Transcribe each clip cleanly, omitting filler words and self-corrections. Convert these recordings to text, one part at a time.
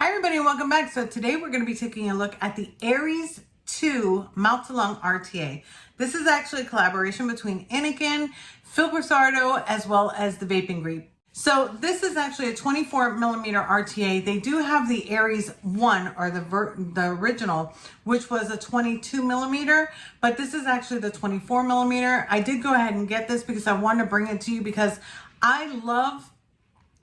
Hi everybody and welcome back. So today we're going to be taking a look at the ARES 2 Mouth to Lung RTA. This is actually a collaboration between Innokin, Busardo, as well as the VapinGreek. So this is actually a 24 millimeter RTA. They do have the ARES 1 or the original, which was a 22 millimeter, but this is actually the 24 millimeter. I did go ahead and get this because I wanted to bring it to you because I love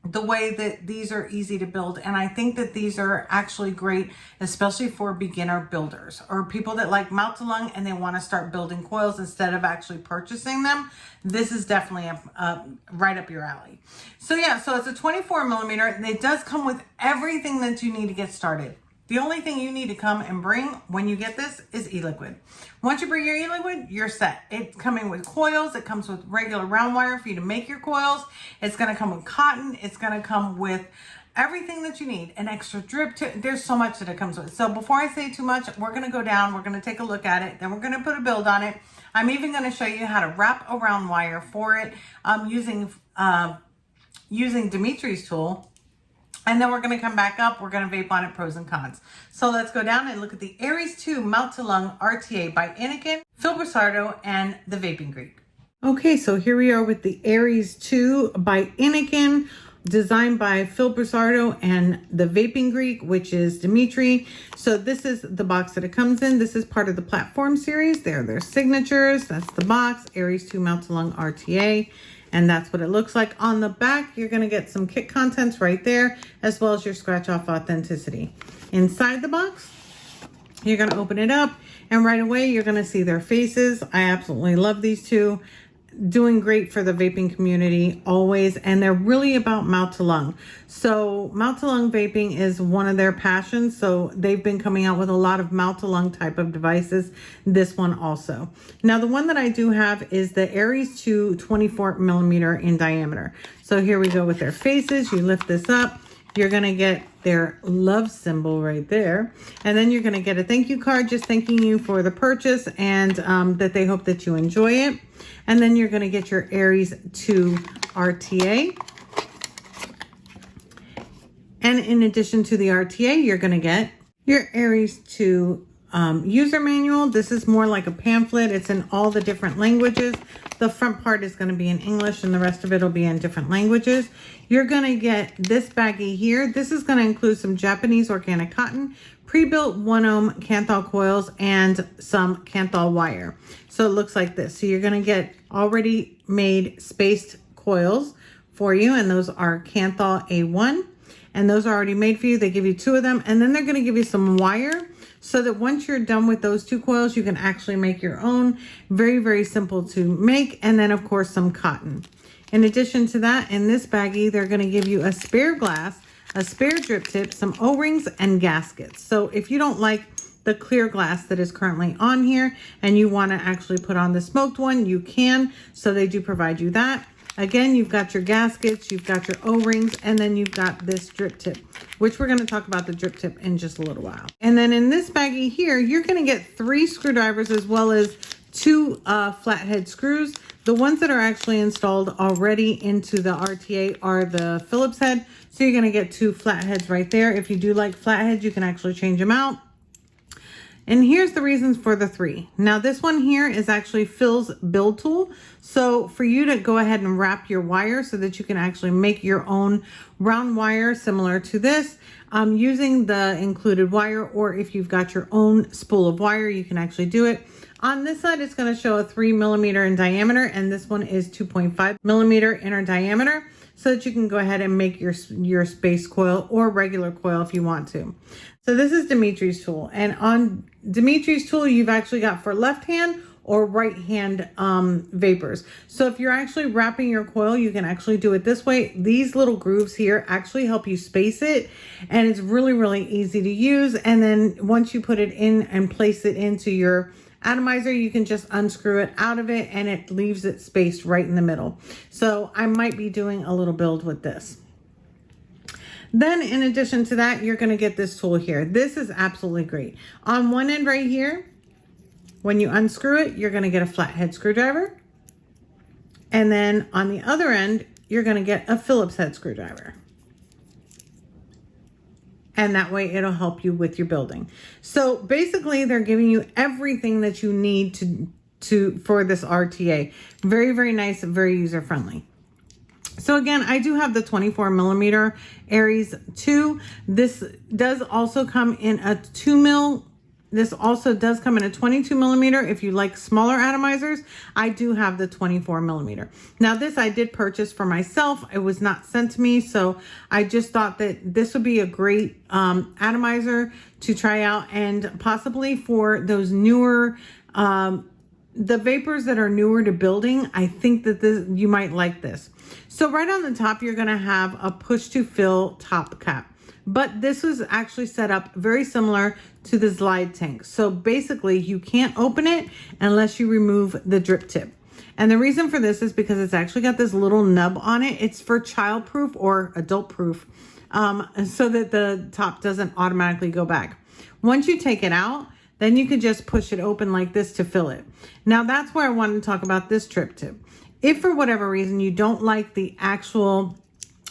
the way that these are easy to build, and I think that these are actually great, especially for beginner builders or people that like mouth to lung and they want to start building coils instead of actually purchasing them. This is definitely right up your alley. So yeah, so it's a 24 millimeter. It does come with everything that you need to get started. The only thing you need to come and bring when you get this is e-liquid. Once you bring your e-liquid, you're set. It's coming with coils. It comes with regular round wire for you to make your coils. It's going to come with cotton. It's going to come with everything that you need. An extra drip tip. There's so much that it comes with. So before I say too much, we're going to go down. We're going to take a look at it. Then we're going to put a build on it. I'm even going to show you how to wrap a round wire for it using Dimitri's tool. And then we're going to come back up. We're going to vape on it, pros and cons. So let's go down and look at the ARES 2 Mouth to Lung RTA by Innokin, Busardo, and the VapinGreek. Okay, so here we are with the ARES 2 by Innokin, designed by Busardo and the VapinGreek, which is Dimitri. So this is the box that it comes in. This is part of the platform series. There are their signatures. That's the box, ARES 2 Mouth to Lung RTA. And that's what it looks like. On the back, you're going to get some kit contents right there, as well as your scratch off authenticity. Inside the box, you're going to open it up, and right away, you're going to see their faces. I absolutely love these two. Doing great for the vaping community always, and they're really about mouth to lung. So mouth to lung vaping is one of their passions, so they've been coming out with a lot of mouth to lung type of devices. This one also. Now the one that I do have is the ARES 2 24 millimeter in diameter. So here we go with their faces. You lift this up, you're gonna get their love symbol right there, and then you're gonna get a thank you card just thanking you for the purchase and that they hope that you enjoy it. And then you're going to get your ARES 2 RTA. And in addition to the RTA, you're going to get your ARES 2 user manual. This is more like a pamphlet. It's in all the different languages. The front part is going to be in English and the rest of it will be in different languages. You're going to get this baggie here. This is going to include some Japanese organic cotton, pre-built 1 ohm Kanthal coils, and some Kanthal wire. So it looks like this. So you're going to get already made spaced coils for you, and those are Kanthal A1, and those are already made for you. They give you 2 of them, and then they're going to give you some wire so that once you're done with those 2 coils, you can actually make your own. Very, very simple to make. And then of course some cotton. In addition to that, in this baggie, they're going to give you a spare glass, a spare drip tip, some O-rings, and gaskets. So if you don't like the clear glass that is currently on here and you want to actually put on the smoked one, you can. So they do provide you that. Again, you've got your gaskets, you've got your O-rings, and then you've got this drip tip, which we're going to talk about the drip tip in just a little while. And then in this baggie here, you're going to get 3 screwdrivers as well as 2 flathead screws. The ones that are actually installed already into the RTA are the Phillips head. So you're going to get 2 flatheads right there. If you do like flatheads, you can actually change them out. And here's the reasons for the 3. Now this one here is actually Phil's build tool. So for you to go ahead and wrap your wire so that you can actually make your own round wire similar to this using the included wire, or if you've got your own spool of wire, you can actually do it. On this side, it's going to show a 3 millimeter in diameter, and this one is 2.5 millimeter inner diameter, so that you can go ahead and make your space coil or regular coil if you want to. So this is Dimitri's tool, and on Dimitri's tool, you've actually got for left hand or right hand vapors. So if you're actually wrapping your coil, you can actually do it this way. These little grooves here actually help you space it, and it's really, really easy to use. And then once you put it in and place it into your atomizer, you can just unscrew it out of it and it leaves it spaced right in the middle. So I might be doing a little build with this. Then in addition to that, you're going to get this tool here. This is absolutely great. On one end right here, when you unscrew it, you're going to get a flathead screwdriver. And then on the other end, you're going to get a Phillips head screwdriver. and that way it'll help you with your building. So basically they're giving you everything that you need for this RTA. Very, very nice, very user friendly. So again, I do have the 24 millimeter ARES 2. This does also come in a 2 mil. This also does come in a 22 millimeter. If you like smaller atomizers, I do have the 24 millimeter. Now this I did purchase for myself. It was not sent to me. So I just thought that this would be a great atomizer to try out, and possibly for those newer, the vapors that are newer to building. I think that you might like this. So right on the top, you're going to have a push to fill top cap. But this was actually set up very similar to the slide tank. So basically you can't open it unless you remove the drip tip. And the reason for this is because it's actually got this little nub on it. It's for child proof or adult proof, so that the top doesn't automatically go back. Once you take it out, then you could just push it open like this to fill it. Now that's where I wanted to talk about this drip tip. If for whatever reason you don't like the actual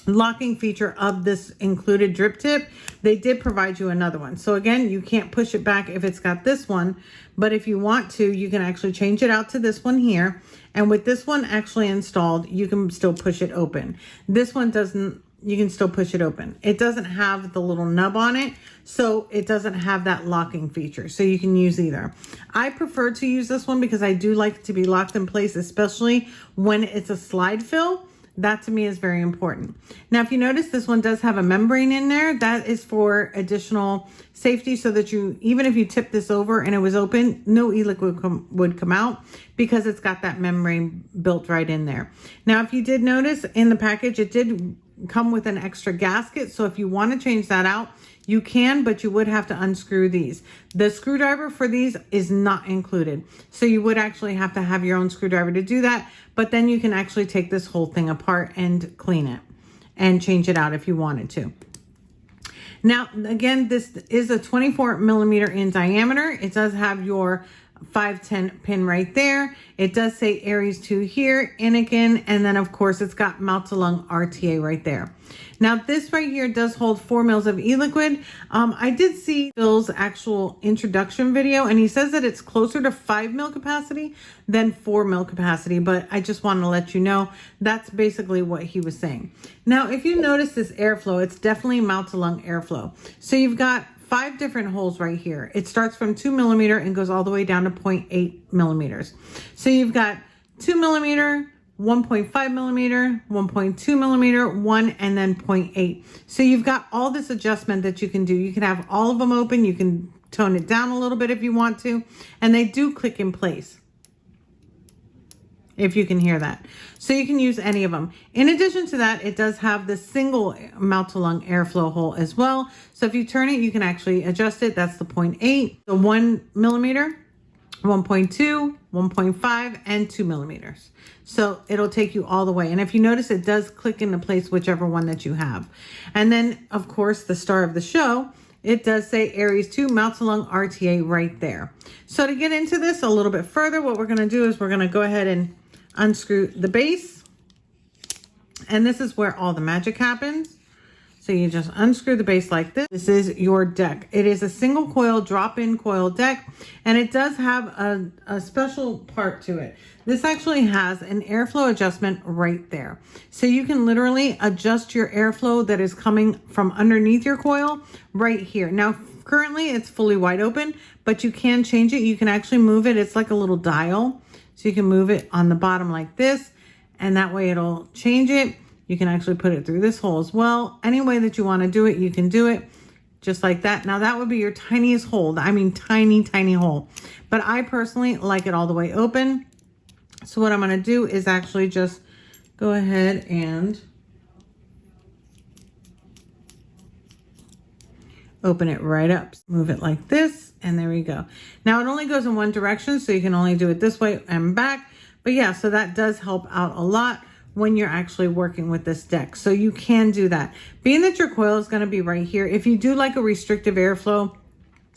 locking feature of this included drip tip, they did provide you another one. So again, you can't push it back if it's got this one, but if you want to, you can actually change it out to this one here. And with this one actually installed, you can still push it open. This one doesn't, you can still push it open. It doesn't have the little nub on it, so it doesn't have that locking feature. So you can use either. I prefer to use this one because I do like it to be locked in place, especially when it's a slide fill. That to me is very important. Now, if you notice, this one does have a membrane in there. That is for additional safety, so that you, even if you tip this over and it was open, no e-liquid would come out, because it's got that membrane built right in there. Now, if you did notice in the package, it did come with an extra gasket. So if you want to change that out, you can, but you would have to unscrew these. The screwdriver for these is not included. So you would actually have to have your own screwdriver to do that. But then you can actually take this whole thing apart and clean it and change it out if you wanted to. Now, again, this is a 24 millimeter in diameter. It does have your 510 pin right there. It does say ARES 2 here, Innokin, and then of course it's got mouth to lung RTA right there. Now this right here does hold 4 mils of e-liquid. I did see Phil's actual introduction video, and he says that it's closer to 5 mil capacity than 4 mil capacity, but I just want to let you know that's basically what he was saying. Now, if you notice this airflow, it's definitely mouth to lung airflow. So you've got 5 different holes right here. It starts from 2 millimeter and goes all the way down to 0.8 millimeters. So you've got 2 millimeter, 1.5 millimeter, 1.2 millimeter, 1, and then 0.8. So you've got all this adjustment that you can do. You can have all of them open. You can tone it down a little bit if you want to, and they do click in place, if you can hear that. So you can use any of them. In addition to that, it does have the single mouth to lung airflow hole as well. So if you turn it, you can actually adjust it. That's the 0.8, the 1 millimeter, 1.2, 1.5, and 2 millimeters. So it'll take you all the way. And if you notice, it does click into place, whichever one that you have. And then, of course, the star of the show, it does say ARES 2 mouth to lung RTA right there. So to get into this a little bit further, what we're going to do is we're going to go ahead and unscrew the base. And this is where all the magic happens. So you just unscrew the base like this. This is your deck. It is a single coil drop-in coil deck, and it does have a special part to it. This actually has an airflow adjustment right there. So you can literally adjust your airflow that is coming from underneath your coil right here. Now, currently it's fully wide open, but you can change it. You can actually move it. It's like a little dial. So you can move it on the bottom like this, and that way it'll change it. You can actually put it through this hole as well. Any way that you want to do it, you can do it just like that. Now that would be your tiniest hole. I mean, tiny, tiny hole. But I personally like it all the way open. So what I'm going to do is actually just go ahead and open it right up. Move it like this, and there we go. Now it only goes in one direction, so you can only do it this way and back. But yeah, so that does help out a lot when you're actually working with this deck. So you can do that. Being that your coil is going to be right here, if you do like a restrictive airflow,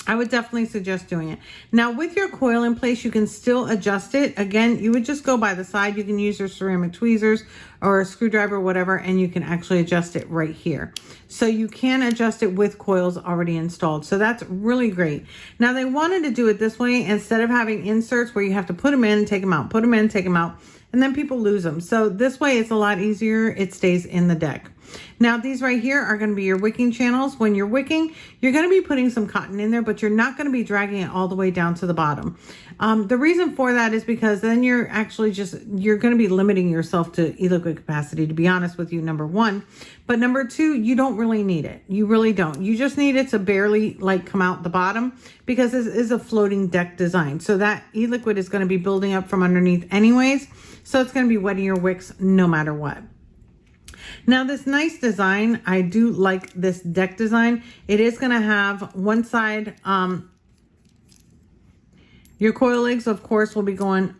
I would definitely suggest doing it. Now with your coil in place, you can still adjust it. Again, you would just go by the side. You can use your ceramic tweezers or a screwdriver, whatever, and you can actually adjust it right here. So you can adjust it with coils already installed. So that's really great. Now they wanted to do it this way instead of having inserts where you have to put them in, take them out, put them in, take them out, and then people lose them. So this way it's a lot easier. It stays in the deck. Now these right here are going to be your wicking channels. When you're wicking, you're going to be putting some cotton in there, but you're not going to be dragging it all the way down to the bottom. The reason for that is because then you're actually you're going to be limiting yourself to e-liquid capacity, to be honest with you, number one. But number two, you don't really need it. You really don't. You just need it to barely like come out the bottom because this is a floating deck design. So that e-liquid is going to be building up from underneath anyways. So it's going to be wetting your wicks no matter what. Now this nice design, I do like this deck design. It is going to have one side, your coil legs, of course, will be going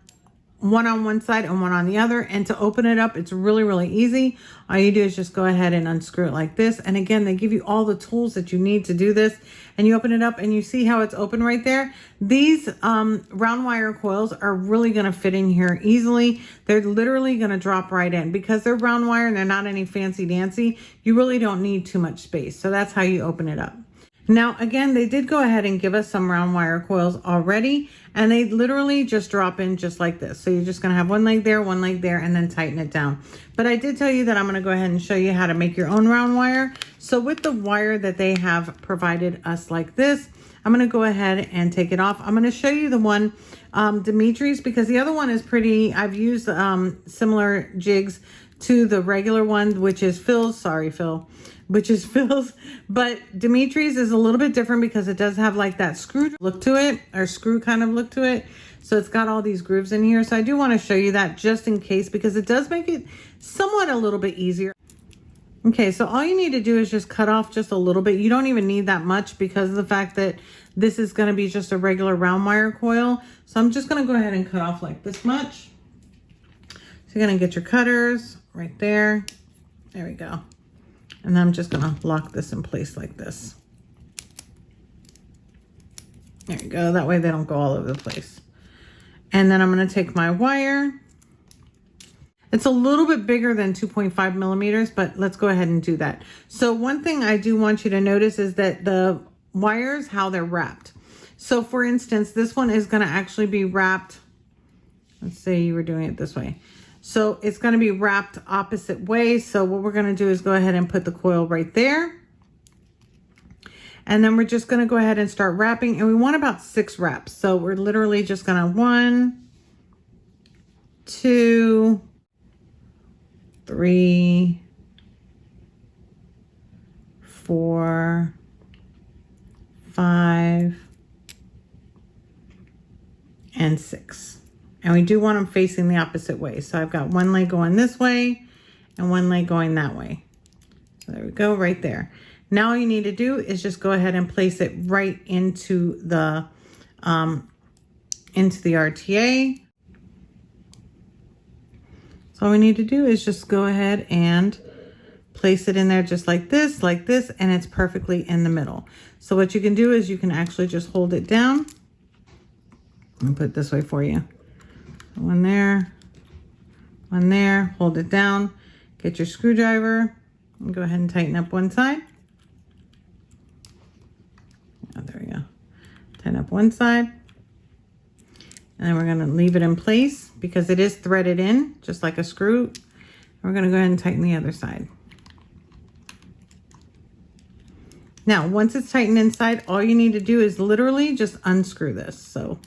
one on one side and one on the other. And to open it up, it's really, really easy. All you do is just go ahead and unscrew it like this. And again, they give you all the tools that you need to do this. And you open it up and you see how it's open right there. These round wire coils are really going to fit in here easily. They're literally going to drop right in because they're round wire and they're not any fancy dancy. You really don't need too much space. So that's how you open it up. Now, again, they did go ahead and give us some round wire coils already, and they literally just drop in just like this. So you're just going to have one leg there, and then tighten it down. But I did tell you that I'm going to go ahead and show you how to make your own round wire. So with the wire that they have provided us like this, I'm going to go ahead and take it off. I'm going to show you the one, Dimitri's, because the other one is pretty, I've used similar jigs to the regular one, which is Phil's. Sorry, Phil. Which is Phil's, but Dimitri's is a little bit different because it does have like that screw look to it, or screw kind of look to it. So it's got all these grooves in here. So I do want to show you that just in case, because it does make it somewhat a little bit easier. Okay, so all you need to do is just cut off just a little bit. You don't even need that much because of the fact that this is going to be just a regular round wire coil. So I'm just going to go ahead and cut off like this much. So you're going to get your cutters right there. There we go. And I'm just going to lock this in place like this. There you go. That way they don't go all over the place. And then I'm going to take my wire. It's a little bit bigger than 2.5 millimeters, but let's go ahead and do that. So one thing I do want you to notice is that the wires, how they're wrapped. So for instance, this one is going to actually be wrapped. Let's say you were doing it this way. So it's going to be wrapped opposite way. So what we're going to do is go ahead and put the coil right there. And then we're just going to go ahead and start wrapping. And we want about 6 wraps. So we're literally just going to 1, 2, 3, 4, 5, and 6. And we do want them facing the opposite way. So I've got one leg going this way and one leg going that way. So there we go, right there. Now all you need to do is just go ahead and place it right into the RTA. So all we need to do is just go ahead and place it in there just like this, and it's perfectly in the middle. So what you can do is you can actually just hold it down. I'll put it this way for you. One there, hold it down, get your screwdriver, and go ahead and tighten up one side. Oh, there we go. Tighten up one side. And then we're going to leave it in place because it is threaded in, just like a screw. We're going to go ahead and tighten the other side. Now, once it's tightened inside, all you need to do is literally just unscrew this. So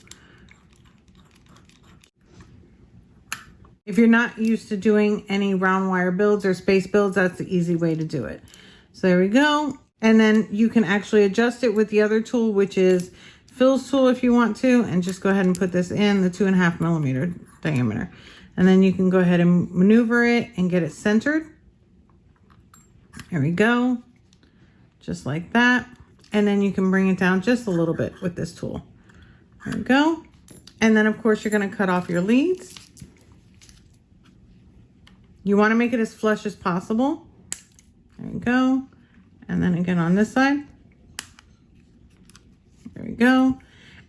if you're not used to doing any round wire builds or space builds, that's the easy way to do it. So there we go. And then you can actually adjust it with the other tool, which is Phil's tool if you want to, and just go ahead and put this in the 2.5 millimeter diameter. And then you can go ahead and maneuver it and get it centered. There we go. Just like that. And then you can bring it down just a little bit with this tool. There we go. And then of course you're going to cut off your leads. You want to make it as flush as possible. There you go. And then again on this side. There There we go.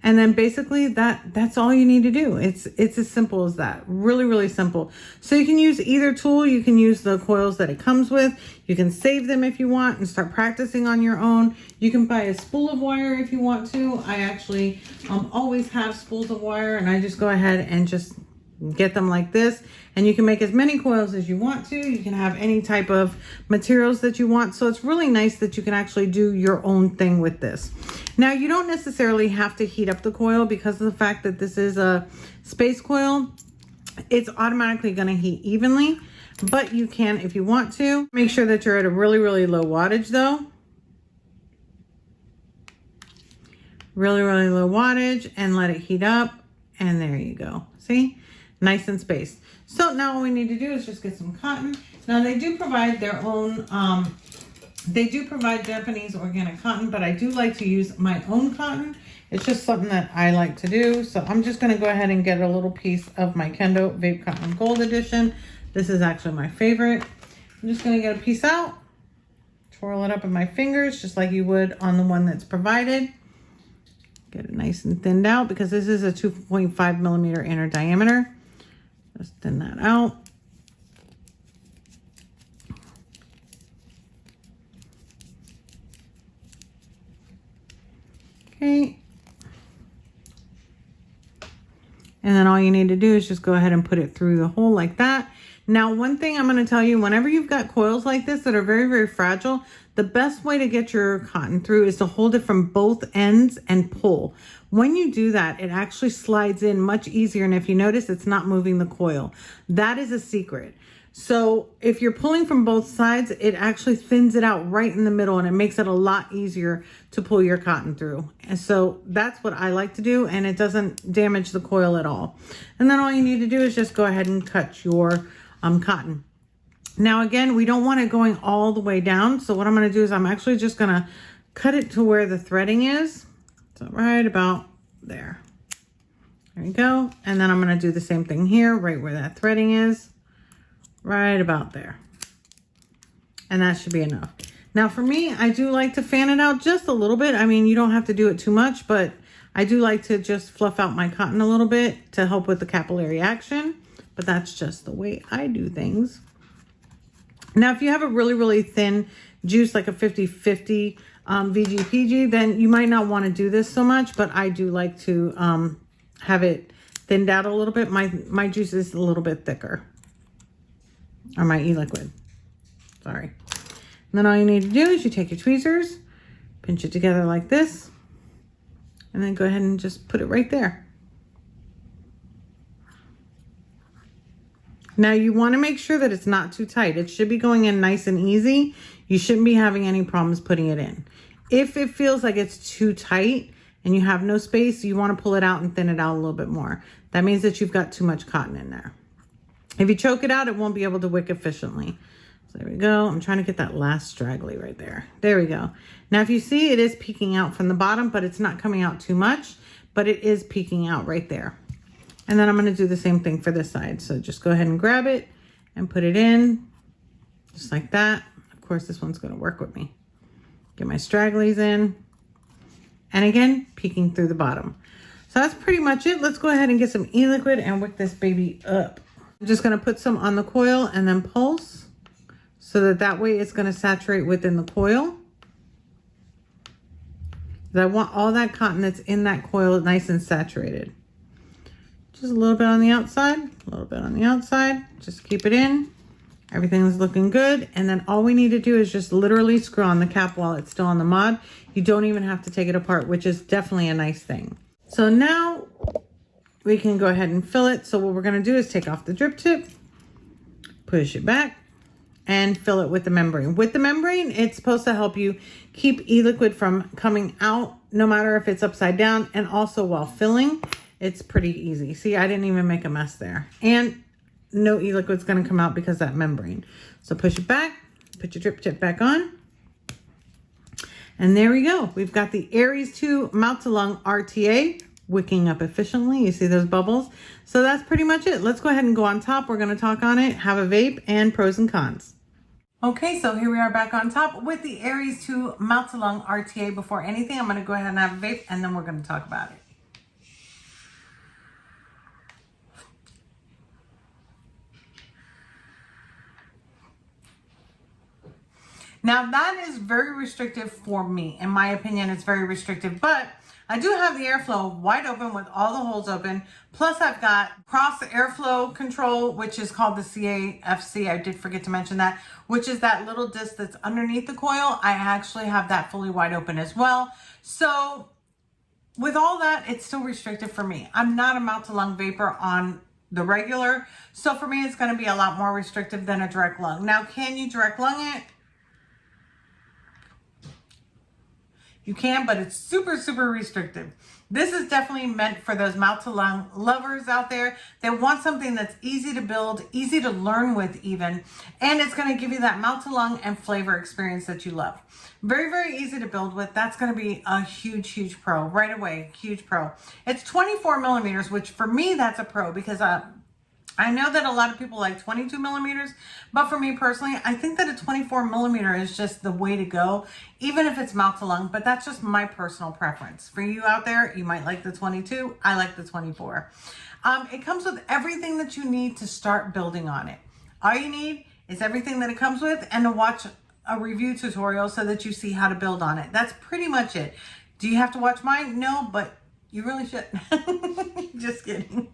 And then basically that's all you need to do. It's as simple as that. Really, really simple. So you can use either tool. You can use the coils that it comes with. You can save them if you want and start practicing on your own. You can buy a spool of wire if you want to. I actually always have spools of wire, and I just go ahead and just get them like this. And you can make as many coils as you want to. You can have any type of materials that you want. So it's really nice that you can actually do your own thing with this. Now, you don't necessarily have to heat up the coil because of the fact that this is a space coil. It's automatically going to heat evenly, but you can if you want to. Make sure that you're at a really, really low wattage though. Really, really low wattage, and let it heat up. And there you go. See? Nice and spaced. So now all we need to do is just get some cotton. Now they do provide their own, they do provide Japanese organic cotton, but I do like to use my own cotton. It's just something that I like to do. So I'm just going to go ahead and get a little piece of my Kendo Vape Cotton Gold Edition. This is actually my favorite. I'm just going to get a piece out, twirl it up in my fingers, just like you would on the one that's provided. Get it nice and thinned out because this is a 2.5 millimeter inner diameter. Just thin that out. Okay. And then all you need to do is just go ahead and put it through the hole like that. Now, one thing I'm going to tell you, whenever you've got coils like this that are very, very fragile, the best way to get your cotton through is to hold it from both ends and pull. When you do that, it actually slides in much easier. And if you notice, it's not moving the coil. That is a secret. So if you're pulling from both sides, it actually thins it out right in the middle, and it makes it a lot easier to pull your cotton through. And so that's what I like to do, and it doesn't damage the coil at all. And then all you need to do is just go ahead and cut your cotton. Now, again, we don't want it going all the way down. So what I'm going to do is I'm actually just going to cut it to where the threading is. So right about there. There you go. And then I'm going to do the same thing here, right where that threading is. Right about there. And that should be enough. Now for me, I do like to fan it out just a little bit. I mean, you don't have to do it too much, but I do like to just fluff out my cotton a little bit to help with the capillary action. But that's just the way I do things. Now, if you have a really, really thin juice, like a 50-50 VGPG, then you might not want to do this so much, but I do like to have it thinned out a little bit. My juice is a little bit thicker. Or my e-liquid. Sorry. And then all you need to do is you take your tweezers, pinch it together like this, and then go ahead and just put it right there. Now you want to make sure that it's not too tight. It should be going in nice and easy. You shouldn't be having any problems putting it in. If it feels like it's too tight and you have no space, you want to pull it out and thin it out a little bit more. That means that you've got too much cotton in there. If you choke it out, it won't be able to wick efficiently. So there we go. I'm trying to get that last straggly right there. There we go. Now, if you see, it is peeking out from the bottom, but it's not coming out too much, but it is peeking out right there. And then I'm going to do the same thing for this side. So just go ahead and grab it and put it in just like that. Of course, this one's going to work with me. Get my stragglies in. And again, peeking through the bottom. So that's pretty much it. Let's go ahead and get some e-liquid and wick this baby up. I'm just going to put some on the coil and then pulse so that way it's going to saturate within the coil. I want all that cotton that's in that coil nice and saturated. Just a little bit on the outside, a little bit on the outside. Just keep it in. Everything's looking good. And then all we need to do is just literally screw on the cap while it's still on the mod. You don't even have to take it apart, which is definitely a nice thing. So now we can go ahead and fill it. So what we're going to do is take off the drip tip, push it back, and fill it with the membrane. With the membrane, it's supposed to help you keep e-liquid from coming out, no matter if it's upside down, and also while filling. It's pretty easy. See, I didn't even make a mess there. And no e-liquid's going to come out because of that membrane. So push it back, put your drip tip back on. And there we go. We've got the ARES 2 mouth to lung RTA wicking up efficiently. You see those bubbles? So that's pretty much it. Let's go ahead and go on top. We're going to talk on it, have a vape, and pros and cons. Okay, so here we are back on top with the ARES 2 Mouth to Lung RTA. Before anything, I'm going to go ahead and have a vape, and then we're going to talk about it. Now that is very restrictive for me. In my opinion, it's very restrictive, but I do have the airflow wide open with all the holes open. Plus I've got cross airflow control, which is called the CAFC. I did forget to mention that, which is that little disc that's underneath the coil. I actually have that fully wide open as well. So with all that, it's still restrictive for me. I'm not a mouth to lung vapor on the regular. So for me, it's going to be a lot more restrictive than a direct lung. Now, can you direct lung it? You can, but it's super, super restrictive. This is definitely meant for those mouth to lung lovers out there that want something that's easy to build, easy to learn with even, and it's going to give you that mouth to lung and flavor experience that you love. Very, very easy to build with. That's going to be a huge, huge pro right away. Huge pro. It's 24 millimeters, which for me, that's a pro because I know that a lot of people like 22 millimeters, but for me personally, I think that a 24 millimeter is just the way to go, even if it's mouth to lung, but that's just my personal preference. For you out there, you might like the 22. I like the 24. It comes with everything that you need to start building on it. All you need is everything that it comes with and to watch a review tutorial so that you see how to build on it. That's pretty much it. Do you have to watch mine? No, but you really should. Just kidding.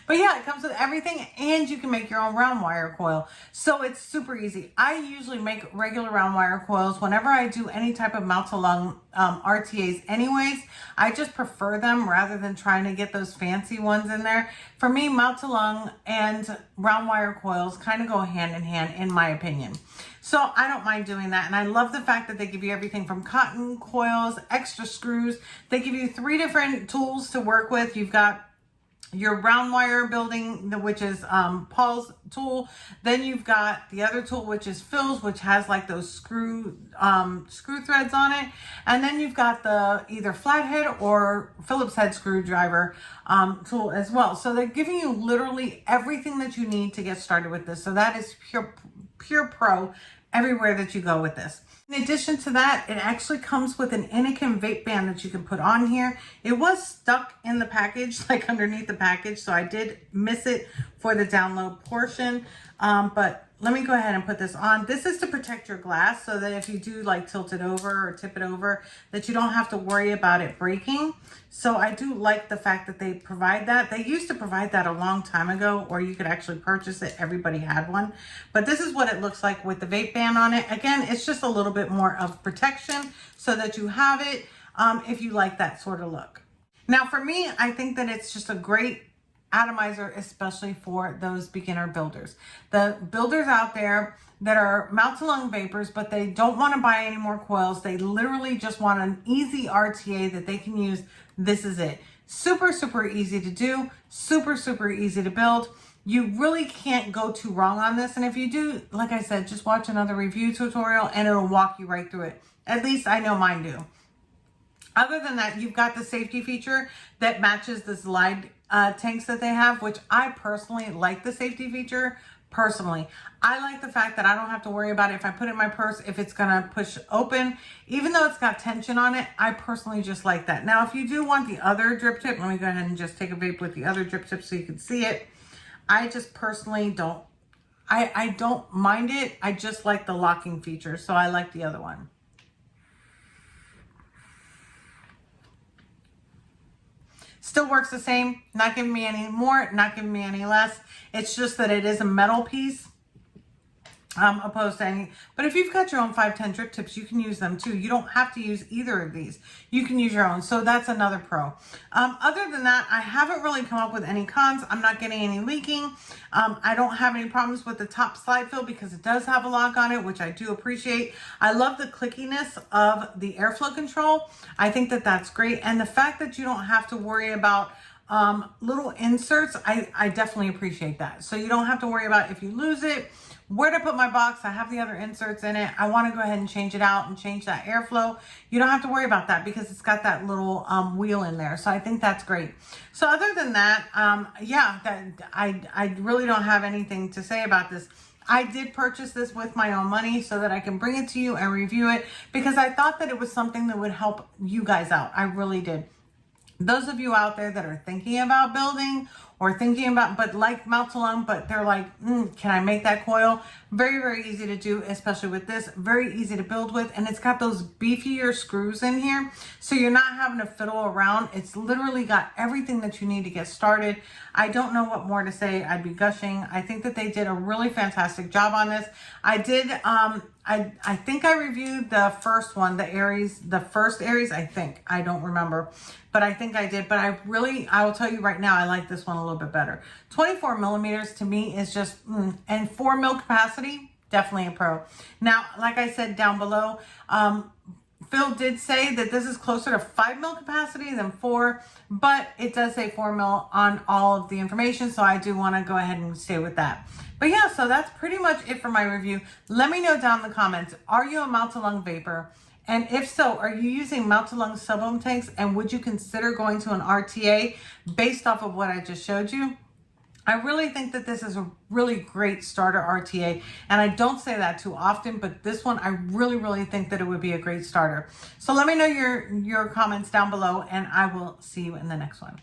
But yeah, it comes with everything, and you can make your own round wire coil. So it's super easy. I usually make regular round wire coils whenever I do any type of mouth to lung RTAs anyways. I just prefer them rather than trying to get those fancy ones in there. For me, mouth to lung and round wire coils kind of go hand in hand, in my opinion. So I don't mind doing that. And I love the fact that they give you everything from cotton coils, extra screws. They give you 3 different tools to work with. You've got your round wire building, which is Paul's tool. Then you've got the other tool, which is Phil's, which has like those screw threads on it. And then you've got the either flathead or Phillips head screwdriver tool as well. So they're giving you literally everything that you need to get started with this. So that is pure pro everywhere that you go with this. In addition to that, it actually comes with an Innokin vape band that you can put on here. It was stuck in the package, like underneath the package, so I did miss it for the download portion. But let me go ahead and put this on. This is to protect your glass so that if you do like tilt it over or tip it over, that you don't have to worry about it breaking. So I do like the fact that they provide that. They used to provide that a long time ago, or you could actually purchase it. Everybody had one. But this is what it looks like with the vape band on it. Again, it's just a little bit more of protection so that you have it if you like that sort of look. Now for me, I think that it's just a great atomizer, especially for those beginner builders. The builders out there that are mouth to lung vapors, but they don't want to buy any more coils. They literally just want an easy RTA that they can use. This is it. Super, super easy to do. Super, super easy to build. You really can't go too wrong on this. And if you do, like I said, just watch another review tutorial and it'll walk you right through it. At least I know mine do. Other than that, you've got the safety feature that matches the slide tanks that they have, which I personally like the safety feature. Personally, I like the fact that I don't have to worry about it if I put it in my purse, if it's gonna push open, even though it's got tension on it. I personally just like that. Now, if you do want the other drip tip, let me go ahead and just take a vape with the other drip tip so you can see it. I just personally don't, I don't mind it. I just like the locking feature, so I like the other one. Still works the same, not giving me any more, not giving me any less. It's just that it is a metal piece opposed to any. But if you've got your own 510 drip tips, you can use them too. You don't have to use either of these. You can use your own. So that's another pro. Other than that, I haven't really come up with any cons. I'm not getting any leaking. I don't have any problems with the top slide fill because it does have a lock on it, which I do appreciate. I love the clickiness of the airflow control. I think that that's great. And the fact that you don't have to worry about little inserts, I definitely appreciate that. So you don't have to worry about if you lose it, where to put my box. I have the other inserts in it. I want to go ahead and change it out and change that airflow. You don't have to worry about that because it's got that little wheel in there. So I think that's great. So other than that, yeah, I really don't have anything to say about this. I did purchase this with my own money so that I can bring it to you and review it, because I thought that it was something that would help you guys out. I really did. Those of you out there that are thinking about building or thinking about, but like mouth to lung, but they're like, can I make that coil? Very, very easy to do, especially with this. Very easy to build with. And it's got those beefier screws in here. So you're not having to fiddle around. It's literally got everything that you need to get started. I don't know what more to say. I'd be gushing. I think that they did a really fantastic job on this. I did, I think I reviewed the first one, the ARES, the first ARES, I think. I don't remember, but I think I did. But I will tell you right now, I like this one a little bit better. 24 millimeters to me is just, and 4 mil capacity, definitely a pro. Now, like I said down below, Phil did say that this is closer to 5 mil capacity than 4, but it does say 4 mil on all of the information. So I do want to go ahead and stay with that. But yeah, so that's pretty much it for my review. Let me know down in the comments, are you a mouth to lung vapor? And if so, are you using mouth to lung sub-ohm tanks? And would you consider going to an RTA based off of what I just showed you? I really think that this is a really great starter RTA, and I don't say that too often, but this one, I really, really think that it would be a great starter. So let me know your comments down below, and I will see you in the next one.